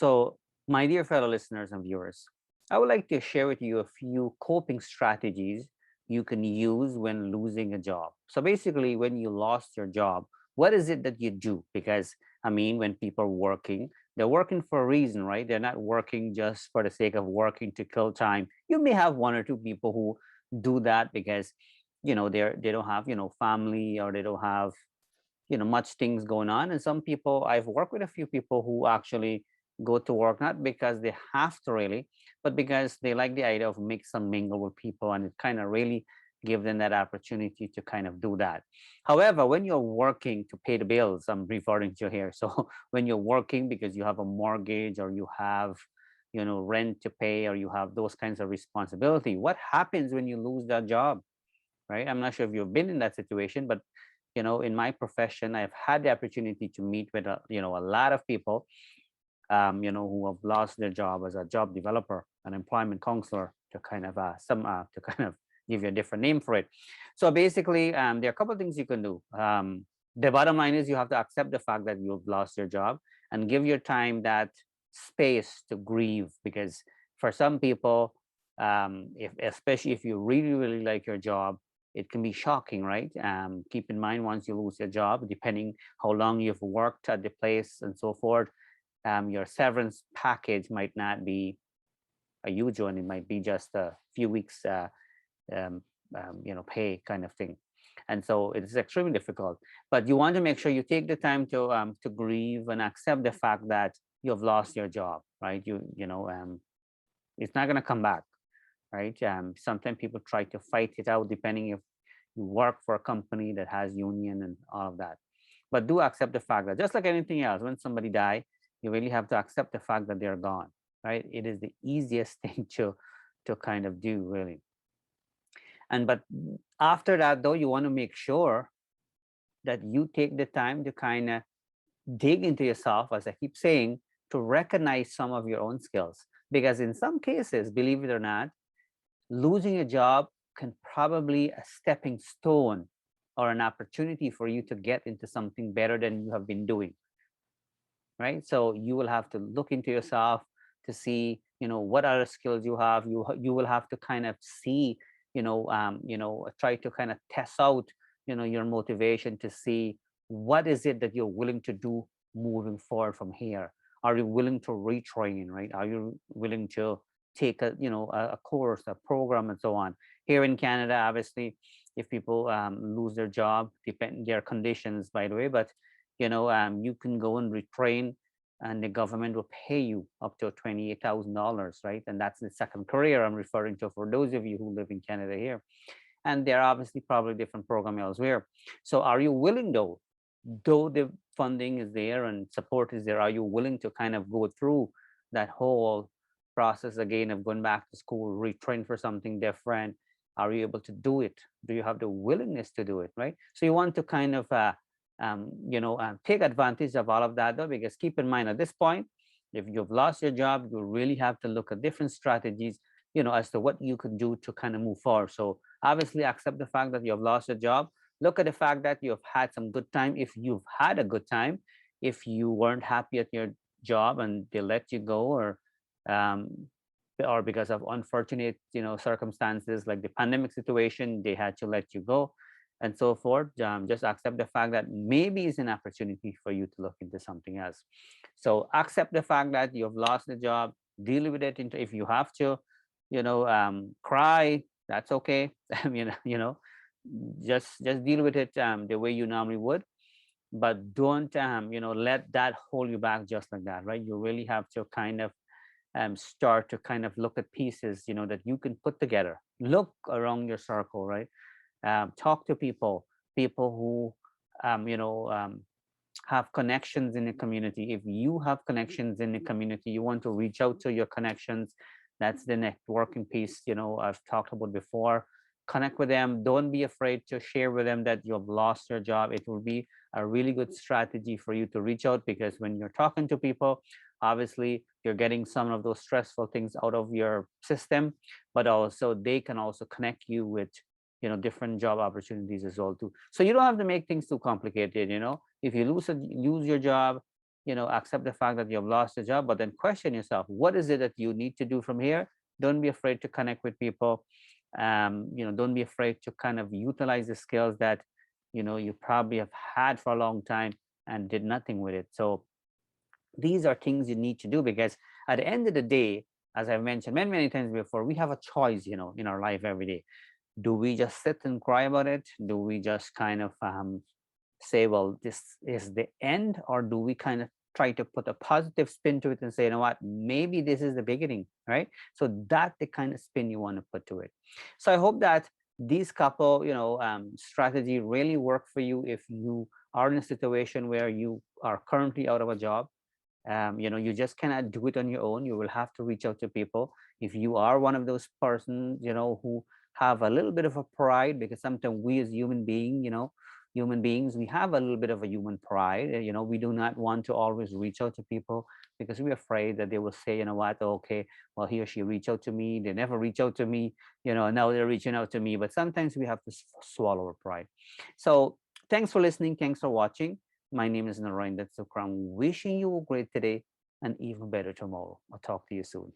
So, my dear fellow listeners and viewers, I would like to share with you a few coping strategies you can use when losing a job. So, basically, when you lost your job, what is it that you do? Because, I mean, when people are working, they're working for a reason, right? They're not working just for the sake of working to kill time. You may have one or two people who do that because, they don't have, family, or they don't have much things going on. And some people, I've worked with a few people who actually go to work not because they have to really, but because they like the idea of mix and mingle with people, and it kind of really give them that opportunity to kind of do that. However, when you're working to pay the bills, I'm referring to here, so when you're working because you have a mortgage, or you have rent to pay, or you have those kinds of responsibility, what happens when you lose that job, right? I'm not sure if you've been in that situation, but in my profession, I've had the opportunity to meet with a lot of people, who have lost their job as a job developer, an employment counselor, to kind of to kind of give you a different name for it. So basically, there are a couple of things you can do. The bottom line is you have to accept the fact that you've lost your job and give your time that space to grieve, because for some people, if especially if you really really like your job, it can be shocking, right? Keep in mind, once you lose your job, depending how long you've worked at the place and so forth, your severance package might not be a huge one. It might be just a few weeks, um, pay kind of thing. And so it's extremely difficult. But you want to make sure you take the time to grieve and accept the fact that you've lost your job, right? It's not going to come back, right? Sometimes people try to fight it out, depending if you work for a company that has union and all of that. But do accept the fact that, just like anything else, when somebody die, you really have to accept the fact that they're gone, right? It is the easiest thing to kind of do, really. And but after that, though, you want to make sure that you take the time to kind of dig into yourself, as I keep saying, to recognize some of your own skills. Because in some cases, believe it or not, losing a job can probably a stepping stone or an opportunity for you to get into something better than you have been doing, right? So you will have to look into yourself to see, what other skills you have. You will have to kind of see, try to kind of test out, your motivation to see what is it that you're willing to do moving forward from here. Are you willing to retrain, right? Are you willing to take a course, a program, and so on? Here in Canada, obviously, if people lose their job, depend their conditions, by the way, but you can go and retrain, and the government will pay you up to $28,000, right? And that's the second career I'm referring to for those of you who live in Canada here. And there are obviously probably different programs elsewhere. So are you willing, though the funding is there and support is there, are you willing to kind of go through that whole process again of going back to school, retrain for something different? Are you able to do it? Do you have the willingness to do it, right? So you want to kind of take advantage of all of that, though, because keep in mind, at this point, if you've lost your job, you really have to look at different strategies, as to what you could do to kind of move forward. So obviously accept the fact that you've lost your job. Look at the fact that you've had some good time, if you've had a good time. If you weren't happy at your job and they let you go, um, or because of unfortunate circumstances like the pandemic situation, they had to let you go, and so forth, just accept the fact that maybe it's an opportunity for you to look into something else. So accept the fact that you've lost the job, deal with it. Into, if you have to cry, that's okay. Just deal with it the way you normally would, but don't let that hold you back just like that, right? You really have to kind of start to kind of look at pieces that you can put together. Look around your circle, right? Talk to people who have connections in the community. If you have connections in the community, you want to reach out to your connections. That's the networking piece, I've talked about before. Connect with them. Don't be afraid to share with them that you have lost your job. It will be a really good strategy for you to reach out, because when you're talking to people, obviously you're getting some of those stressful things out of your system, but also they can also connect you with different job opportunities as well too. So you don't have to make things too complicated. If you lose your job, accept the fact that you've lost a job, but then question yourself, what is it that you need to do from here? Don't be afraid to connect with people. Don't be afraid to kind of utilize the skills that you probably have had for a long time and did nothing with it. So these are things you need to do, because at the end of the day, as I've mentioned many times before, we have a choice, in our life every day. Do we just sit and cry about it? Do we just kind of say, well, this is the end? Or do we kind of try to put a positive spin to it and say, you know what, maybe this is the beginning, right? So that the kind of spin you want to put to it. So I hope that these couple, strategy really work for you if you are in a situation where you are currently out of a job. You just cannot do it on your own. You will have to reach out to people. If you are one of those persons, who have a little bit of a pride, because sometimes we as human beings, we have a little bit of a human pride. We do not want to always reach out to people because we're afraid that they will say, you know what, okay, well, he or she reach out to me. They never reach out to me, now they're reaching out to me. But sometimes we have to swallow our pride. So thanks for listening. Thanks for watching. My name is Narayan Datsukram, wishing you a great today and even better tomorrow. I'll talk to you soon.